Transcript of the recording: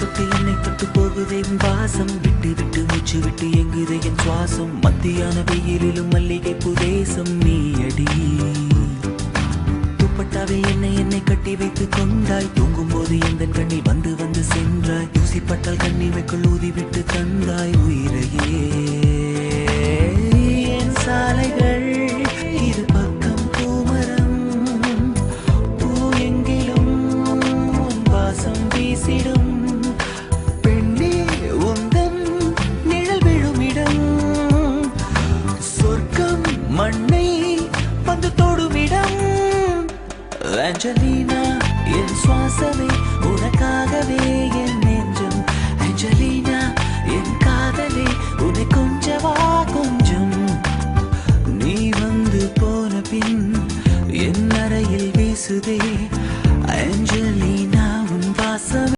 தொட்டு என்னை தொட்டு போகுதே உன் வாசம் விட்டு விட்டு மூச்சு விட்டு எங்குதே என் சுவாசம் மத்தியான வெயிலிலும் மல்லிகை புதேசம் நீ அடி துப்பட்டாவில் என்னை கட்டி வைத்து கொண்டாய் தூங்கும் போது எந்த கண்ணில் வந்து வந்து சென்றாய் ஊசிப்பட்டால் கண்ணிமைக்குள் ஊதி விட்டு தந்தாய் உயிரையே என் சாலைகள் இரு பக்கம் பூமரம் பூ எங்கிலும் உன் வாசம் வீசிடும் பெண்ணே உந்தன் நிழல் விழுமிடம் சொர்க்கம் மண்ணை வந்து தொடுமிடம் ஆஞ்சலினா என் சுவாசமே உனக்காகவே